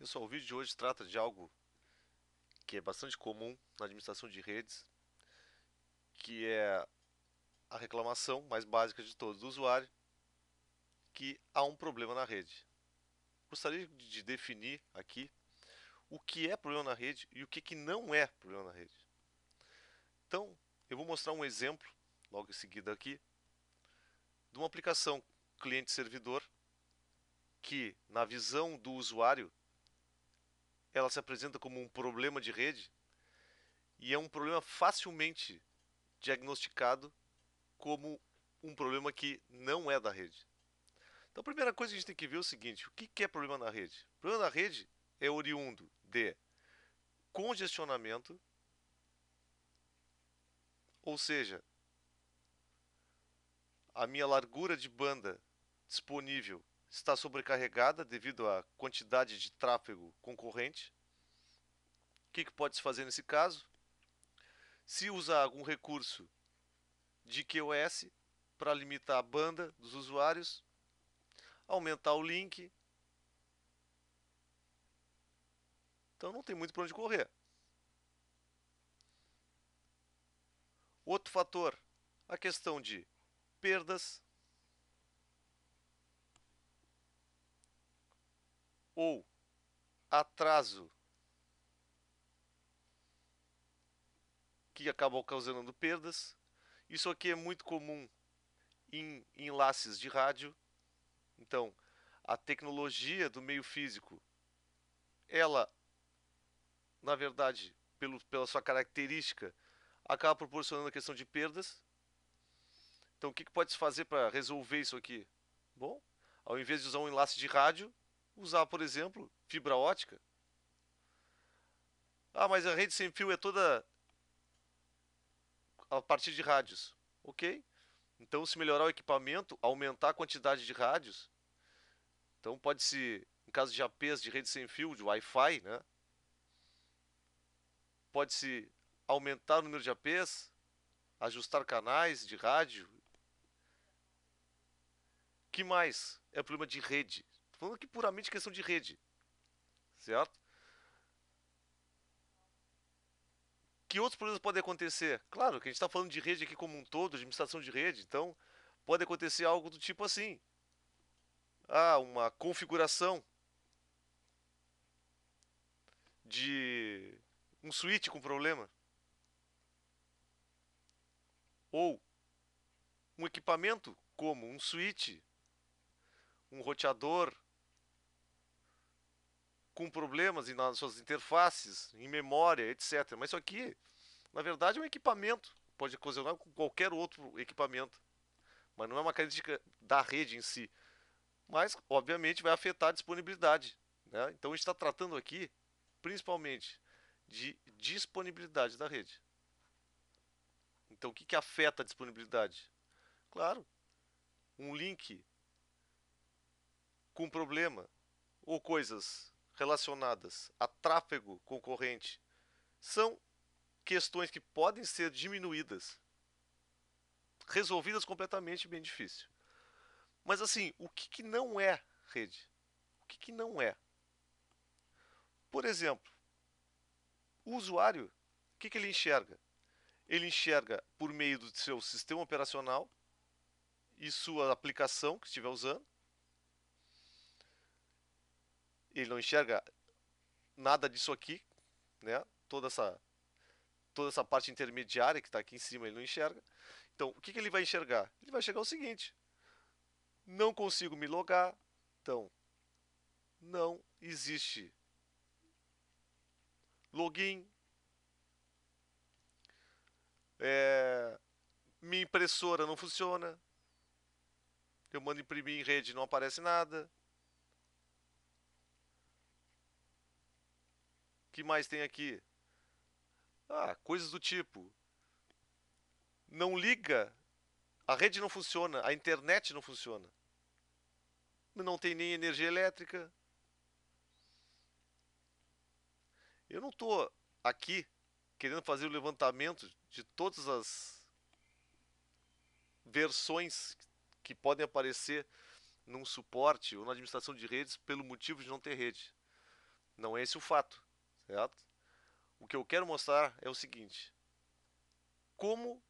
Pessoal, o vídeo de hoje trata de algo que é bastante comum na administração de redes, que é a reclamação mais básica de todos do usuário, que há um problema na rede. Gostaria de definir aqui o que é problema na rede e o que não é problema na rede. Então, eu vou mostrar um exemplo, logo em seguida aqui, de uma aplicação cliente-servidor que, na visão do usuário, ela se apresenta como um problema de rede e é um problema facilmente diagnosticado como um problema que não é da rede. Então, a primeira coisa que a gente tem que ver é o seguinte: o que é problema na rede? O problema na rede é oriundo de congestionamento, ou seja, a minha largura de banda disponível está sobrecarregada devido à quantidade de tráfego concorrente. O que pode se fazer nesse caso? Se usar algum recurso de QoS para limitar a banda dos usuários, aumentar o link. Então não tem muito para onde correr. Outro fator, a questão de perdas ou atraso que acaba ocasionando perdas. Isso aqui é muito comum em enlaces de rádio. Então, a tecnologia do meio físico, ela, na verdade, pela sua característica, acaba proporcionando a questão de perdas. Então, o que pode se fazer para resolver isso aqui? Bom, ao invés de usar um enlace de rádio, usar, por exemplo, fibra ótica. Ah, mas a rede sem fio é toda a partir de rádios. Ok? Então, se melhorar o equipamento, aumentar a quantidade de rádios, então pode-se, em caso de APs de rede sem fio, de Wi-Fi, né? Pode-se aumentar o número de APs, ajustar canais de rádio. Que mais? É problema de rede. Tô falando aqui puramente questão de rede, certo? Que outros problemas podem acontecer? Claro que a gente está falando de rede aqui como um todo, de administração de rede, então pode acontecer algo do tipo assim: ah, uma configuração de um switch com problema, ou um equipamento como um switch, um roteador com problemas nas suas interfaces, em memória, etc. Mas isso aqui, na verdade, é um equipamento. Pode ocasionar com qualquer outro equipamento. Mas não é uma característica da rede em si. Mas, obviamente, vai afetar a disponibilidade. Né? Então, a gente está tratando aqui, principalmente, de disponibilidade da rede. Então, o que afeta a disponibilidade? Claro, um link com problema ou coisas relacionadas a tráfego concorrente são questões que podem ser diminuídas, resolvidas completamente, bem difícil. Mas assim, o que não é rede? O que não é? Por exemplo, o usuário, o que ele enxerga? Ele enxerga por meio do seu sistema operacional e sua aplicação que estiver usando. Ele não enxerga nada disso aqui, né? Toda essa parte intermediária que está aqui em cima ele não enxerga. Então, o que ele vai enxergar? Ele vai enxergar o seguinte: não consigo me logar, então não existe login, minha impressora não funciona, eu mando imprimir em rede e não aparece nada. O que mais tem aqui? Ah, coisas do tipo: não liga, a rede não funciona, a internet não funciona, não tem nem energia elétrica. Eu não estou aqui querendo fazer o levantamento de todas as versões que podem aparecer num suporte ou na administração de redes pelo motivo de não ter rede. Não é esse o fato, certo? O que eu quero mostrar é o seguinte: como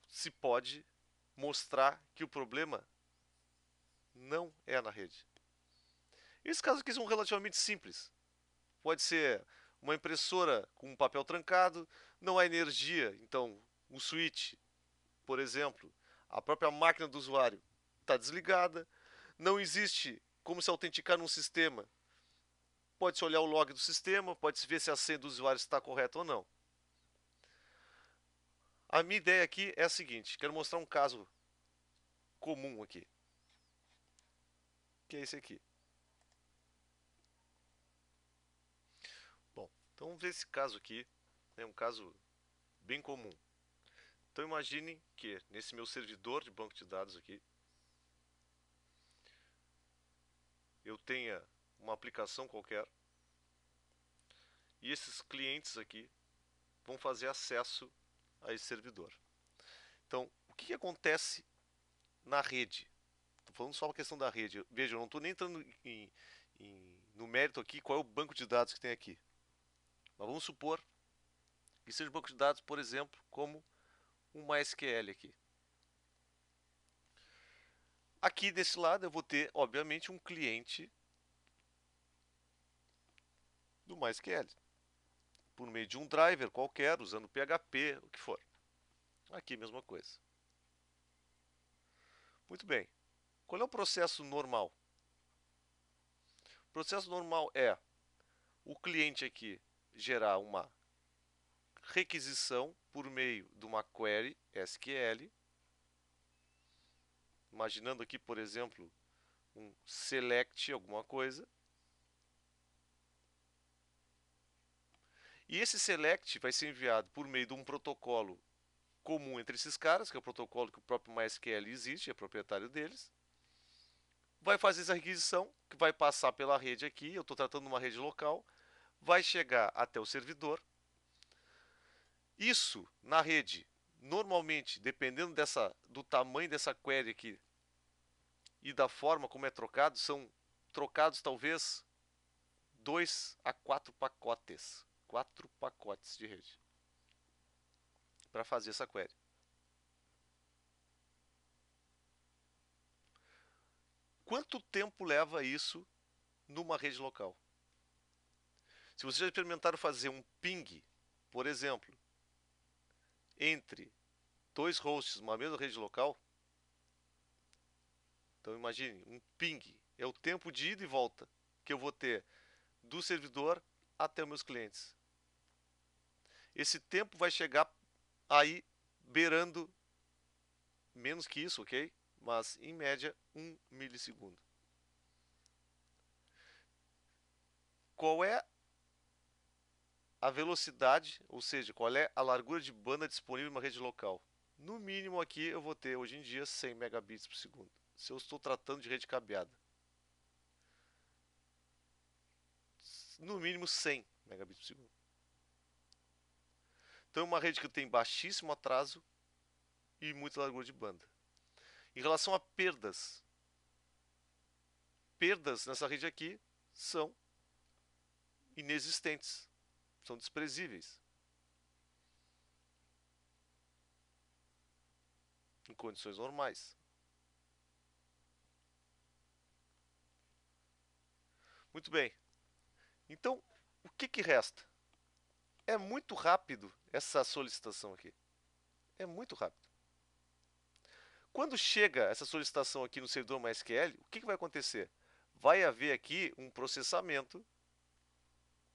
se pode mostrar que o problema não é na rede? Esses casos aqui são relativamente simples. Pode ser uma impressora com um papel trancado, não há energia, então o switch, por exemplo, a própria máquina do usuário está desligada, não existe como se autenticar num sistema. Pode-se olhar o log do sistema, pode-se ver se a senha do usuário está correta ou não. A minha ideia aqui é a seguinte: quero mostrar um caso comum aqui, que é esse aqui. Bom, então vamos ver esse caso aqui, é um caso bem comum. Então imagine que nesse meu servidor de banco de dados aqui, eu tenha uma aplicação qualquer e esses clientes aqui vão fazer acesso a esse servidor. Então, o que acontece na rede? Estou falando só uma questão da rede. Veja, eu não estou nem entrando no mérito aqui qual é o banco de dados que tem aqui. Mas vamos supor que seja um banco de dados, por exemplo, como um MySQL aqui. Aqui desse lado eu vou ter, obviamente, um cliente do MySQL, por meio de um driver qualquer, usando PHP, o que for. Aqui mesma coisa. Muito bem. Qual é o processo normal? O processo normal é o cliente aqui gerar uma requisição por meio de uma query SQL, imaginando aqui, por exemplo, um select alguma coisa. E esse select vai ser enviado por meio de um protocolo comum entre esses caras, que é o protocolo que o próprio MySQL existe, é proprietário deles. Vai fazer essa requisição, que vai passar pela rede aqui, eu estou tratando de uma rede local, vai chegar até o servidor. Isso na rede, normalmente, dependendo do tamanho dessa query aqui e da forma como é trocado, são trocados talvez 2 a 4 pacotes. 4 pacotes de rede para fazer essa query. Quanto tempo leva isso numa rede local? Se vocês já experimentaram fazer um ping, por exemplo, entre dois hosts numa mesma rede local, então imagine, um ping é o tempo de ida e volta que eu vou ter do servidor até os meus clientes. Esse tempo vai chegar aí beirando menos que isso, ok? Mas em média 1 milissegundo. Qual é a velocidade, ou seja, qual é a largura de banda disponível numa rede local? No mínimo aqui eu vou ter hoje em dia 100 megabits por segundo, se eu estou tratando de rede cabeada. No mínimo 100 megabits por segundo. Então é uma rede que tem baixíssimo atraso e muita largura de banda. Em relação a perdas nessa rede aqui são inexistentes, são desprezíveis em condições normais. Muito bem. Então, o que resta? É muito rápido essa solicitação aqui. É muito rápido. Quando chega essa solicitação aqui no servidor MySQL, o que vai acontecer? Vai haver aqui um processamento.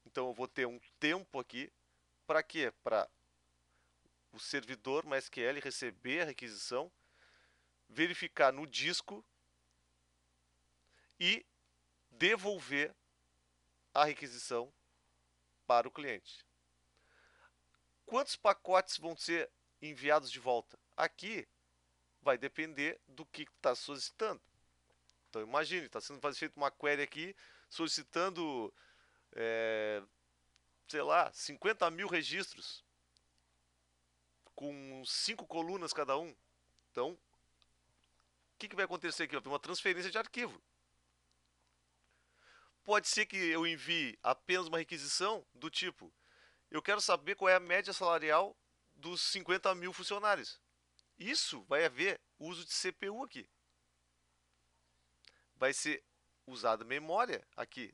Então eu vou ter um tempo aqui. Para quê? Para o servidor MySQL receber a requisição, verificar no disco e devolver a requisição para o cliente. Quantos pacotes vão ser enviados de volta? Aqui vai depender do que está solicitando. Então imagine, está sendo feita uma query aqui solicitando, sei lá, 50 mil registros com 5 colunas cada um. Então, o que vai acontecer aqui? Vai ter uma transferência de arquivo. pode ser que eu envie apenas uma requisição do tipo: eu quero saber qual é a média salarial dos 50 mil funcionários. Isso vai haver uso de CPU aqui. Vai ser usado memória aqui.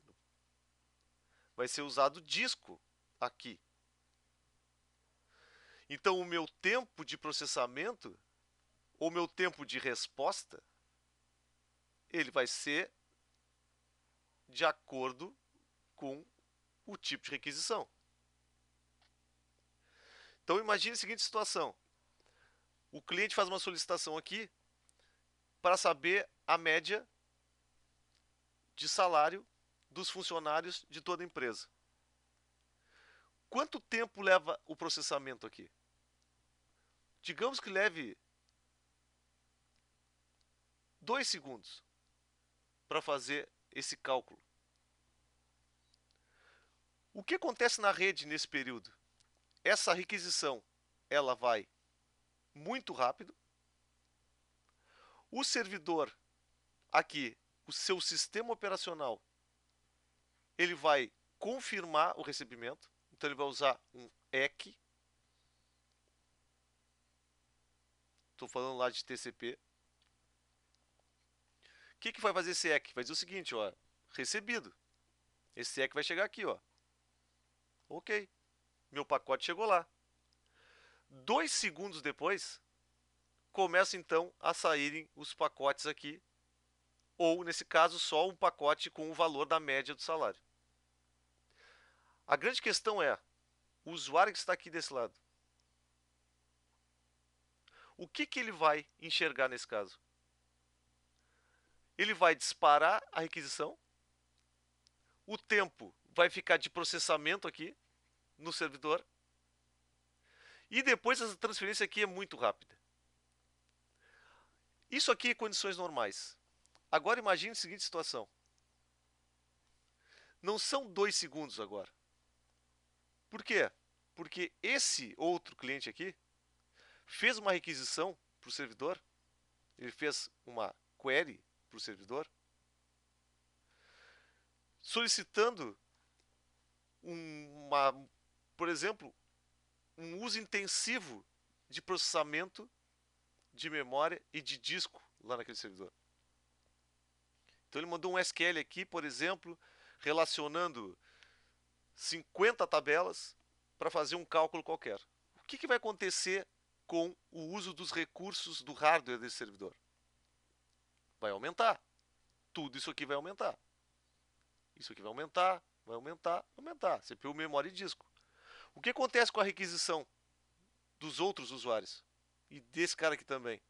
Vai ser usado disco aqui. Então, o meu tempo de processamento, ou meu tempo de resposta, ele vai ser de acordo com o tipo de requisição. Então, imagine a seguinte situação. O cliente faz uma solicitação aqui para saber a média de salário dos funcionários de toda a empresa. Quanto tempo leva o processamento aqui? Digamos que leve 2 segundos para fazer esse cálculo. O que acontece na rede nesse período? Essa requisição, ela vai muito rápido. O servidor aqui, o seu sistema operacional, ele vai confirmar o recebimento. Então ele vai usar um EC. Estou falando lá de TCP. O que vai fazer esse EC? Vai dizer o seguinte, ó, recebido. Esse EC vai chegar aqui, ó. Ok, meu pacote chegou lá. 2 segundos depois, começa então a saírem os pacotes aqui, ou nesse caso só um pacote com o valor da média do salário. A grande questão é, o usuário que está aqui desse lado, o que ele vai enxergar nesse caso? Ele vai disparar a requisição, o tempo vai ficar de processamento aqui no servidor, e depois essa transferência aqui é muito rápida. Isso aqui é condições normais. Agora imagine a seguinte situação. Não são 2 segundos agora. Por quê? Porque esse outro cliente aqui fez uma requisição para o servidor, ele fez uma query para o servidor, solicitando por exemplo, um uso intensivo de processamento de memória e de disco lá naquele servidor. Então ele mandou um SQL aqui, por exemplo, relacionando 50 tabelas para fazer um cálculo qualquer. O que vai acontecer com o uso dos recursos do hardware desse servidor? Vai aumentar. Tudo isso aqui vai aumentar. Isso aqui vai aumentar, vai aumentar, aumentar. CPU, memória e disco. O que acontece com a requisição dos outros usuários? E desse cara aqui também.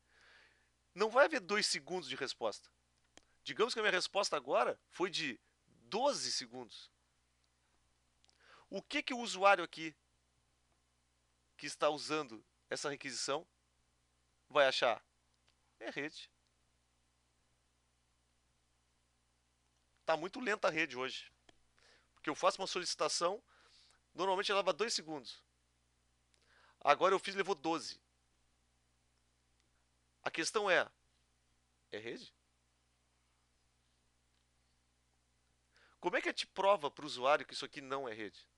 Não vai haver 2 segundos de resposta. Digamos que a minha resposta agora foi de 12 segundos. O que o usuário aqui que está usando essa requisição vai achar? É rede. Está muito lenta a rede hoje. Porque eu faço uma solicitação, normalmente ela leva 2 segundos. Agora eu fiz e levou 12. A questão é rede? Como é que a gente prova para o usuário que isso aqui não é rede?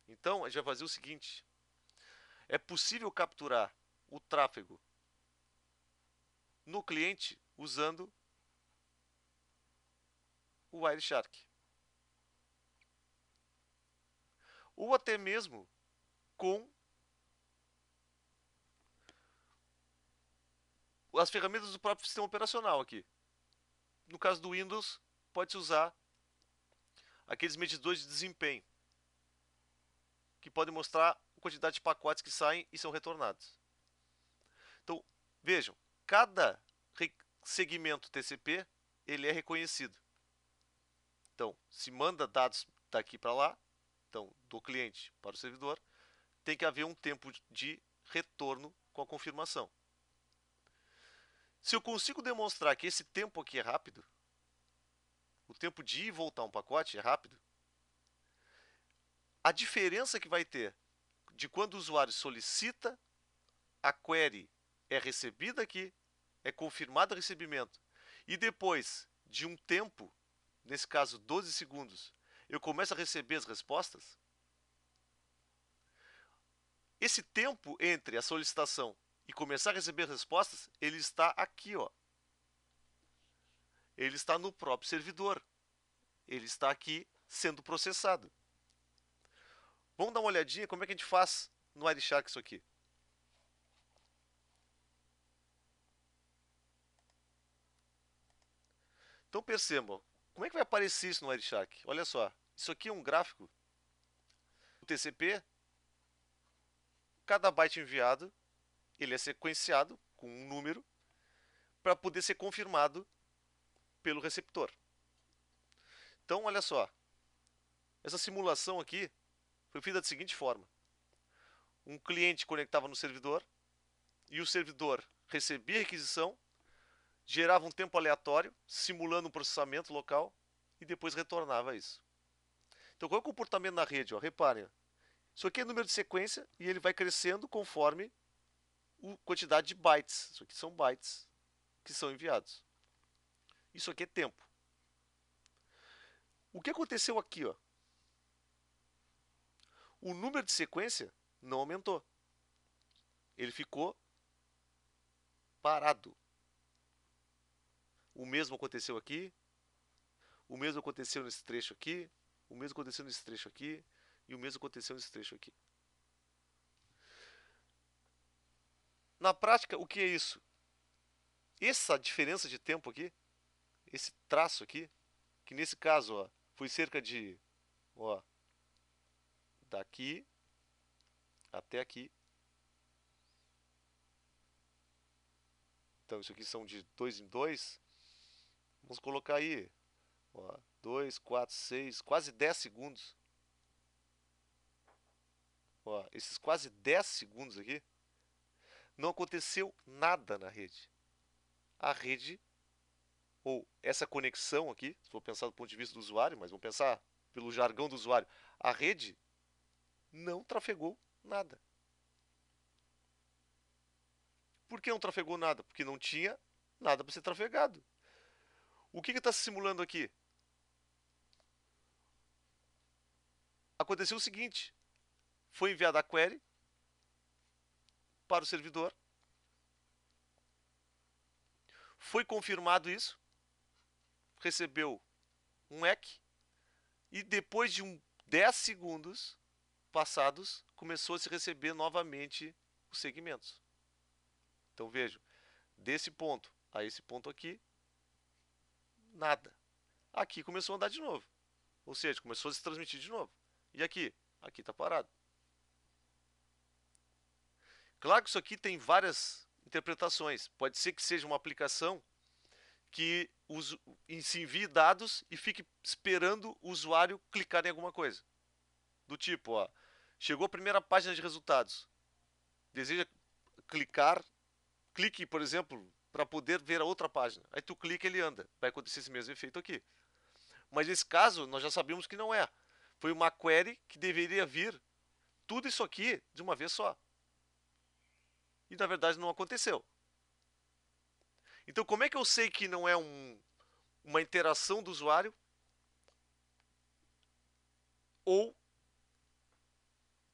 Então, a gente vai fazer o seguinte. É possível capturar o tráfego no cliente usando o Wireshark. Ou até mesmo com as ferramentas do próprio sistema operacional aqui. No caso do Windows, pode-se usar aqueles medidores de desempenho, que podem mostrar a quantidade de pacotes que saem e são retornados. Então, vejam, cada segmento TCP, ele é reconhecido. Então, se manda dados daqui para lá, então do cliente para o servidor, tem que haver um tempo de retorno com a confirmação. Se eu consigo demonstrar que esse tempo aqui é rápido, o tempo de ir e voltar um pacote é rápido, a diferença que vai ter de quando o usuário solicita, a query é recebida aqui, é confirmado o recebimento, e depois de um tempo, nesse caso 12 segundos, eu começo a receber as respostas, esse tempo entre a solicitação e começar a receber as respostas, ele está aqui, ó. Ele está no próprio servidor. Ele está aqui sendo processado. Vamos dar uma olhadinha como é que a gente faz no Wireshark isso aqui. Então percebam, como é que vai aparecer isso no Wireshark? Olha só, isso aqui é um gráfico do TCP. Cada byte enviado, ele é sequenciado com um número para poder ser confirmado pelo receptor. Então, olha só, essa simulação aqui foi feita da seguinte forma. Um cliente conectava no servidor e o servidor recebia a requisição, gerava um tempo aleatório, simulando um processamento local e depois retornava isso. Então, qual é o comportamento na rede? Ó? Reparem, isso aqui é número de sequência e ele vai crescendo conforme a quantidade de bytes. Isso aqui são bytes que são enviados. Isso aqui é tempo. O que aconteceu aqui? Ó? O número de sequência não aumentou. Ele ficou parado. O mesmo aconteceu aqui. O mesmo aconteceu nesse trecho aqui. O mesmo aconteceu nesse trecho aqui. E o mesmo aconteceu nesse trecho aqui. Na prática, o que é isso? Essa diferença de tempo aqui, esse traço aqui, que nesse caso ó, foi cerca de ó, daqui até aqui. Então isso aqui são de 2 em 2. Vamos colocar aí 2, 4, 6, quase 10 segundos. Ó, esses quase 10 segundos aqui, não aconteceu nada na rede. A rede, ou essa conexão aqui, se for pensar do ponto de vista do usuário, mas vamos pensar pelo jargão do usuário, a rede não trafegou nada. Por que não trafegou nada? Porque não tinha nada para ser trafegado. O que está se simulando aqui? Aconteceu o seguinte, foi enviada a query para o servidor, foi confirmado isso, recebeu um EC, e depois de 10 segundos passados, começou a se receber novamente os segmentos. Então vejam, desse ponto a esse ponto aqui, nada. Aqui começou a andar de novo, ou seja, começou a se transmitir de novo. E aqui? Aqui está parado. Claro que isso aqui tem várias interpretações. Pode ser que seja uma aplicação que se envie dados e fique esperando o usuário clicar em alguma coisa. Do tipo, ó, chegou a primeira página de resultados. Deseja clicar, clique, por exemplo, para poder ver a outra página. Aí tu clica e ele anda. Vai acontecer esse mesmo efeito aqui. Mas nesse caso, nós já sabíamos que não é. Foi uma query que deveria vir tudo isso aqui de uma vez só. E na verdade não aconteceu. Então como é que eu sei que não é uma interação do usuário ou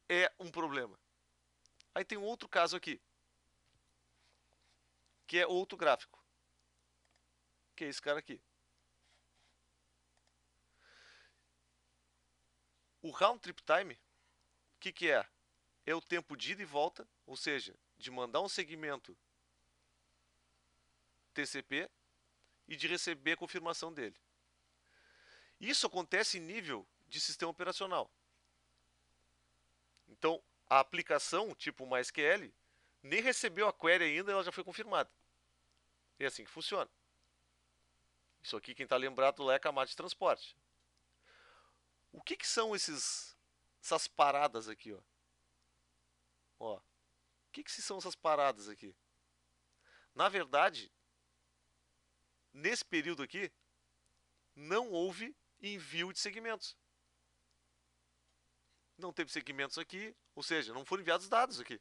é um problema? Aí tem um outro caso aqui, que é outro gráfico, que é esse cara aqui. O round trip time, o que é? É o tempo de ida e volta, ou seja, de mandar um segmento TCP e de receber a confirmação dele. Isso acontece em nível de sistema operacional. Então, a aplicação, tipo MySQL, nem recebeu a query ainda, ela já foi confirmada. É assim que funciona. Isso aqui, quem está lembrado lá é a camada de transporte. O que são essas paradas aqui? Ó? O que são essas paradas aqui? Na verdade, nesse período aqui, não houve envio de segmentos. Não teve segmentos aqui, ou seja, não foram enviados dados aqui.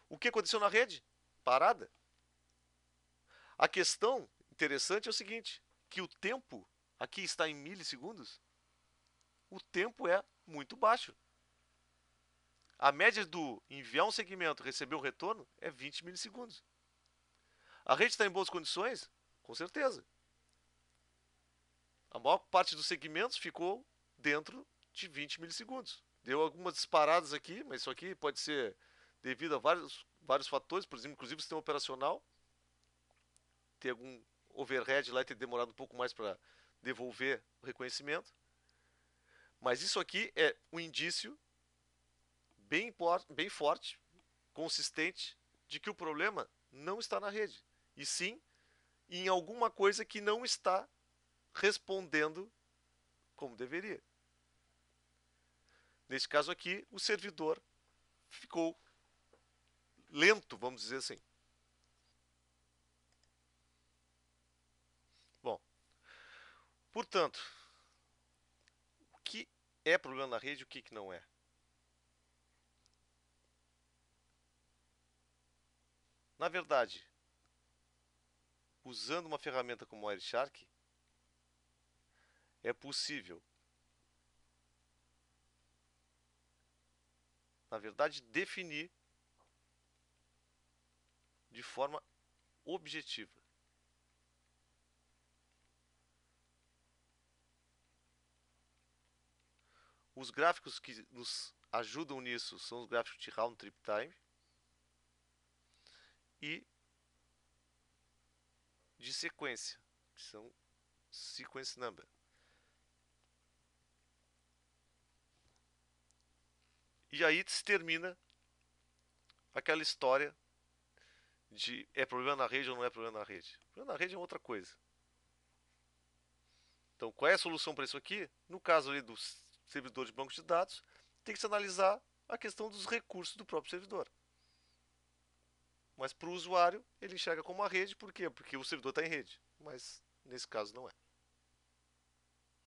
O que aconteceu na rede? Parada. A questão interessante é o seguinte, que o tempo aqui está em milissegundos, o tempo é muito baixo. A média do enviar um segmento e receber um retorno é 20 milissegundos. A rede está em boas condições? Com certeza. A maior parte dos segmentos ficou dentro de 20 milissegundos. Deu algumas disparadas aqui, mas isso aqui pode ser devido a vários fatores, por exemplo, inclusive o sistema operacional ter algum overhead lá e ter demorado um pouco mais para devolver o reconhecimento. Mas isso aqui é um indício bem forte, consistente, de que o problema não está na rede, e sim em alguma coisa que não está respondendo como deveria. Nesse caso aqui, o servidor ficou lento, vamos dizer assim. Bom, portanto, o que é problema na rede e o que não é? Na verdade, usando uma ferramenta como o Wireshark, é possível, na verdade, definir de forma objetiva os gráficos que nos ajudam nisso são os gráficos de round trip time e de sequência, que são sequence number. E aí se termina aquela história de é problema na rede ou não é problema na rede. O problema na rede é outra coisa. Então, qual é a solução para isso aqui? No caso ali do servidor de banco de dados, tem que se analisar a questão dos recursos do próprio servidor. Mas para o usuário, ele enxerga como uma rede, por quê? Porque o servidor está em rede. Mas nesse caso não é.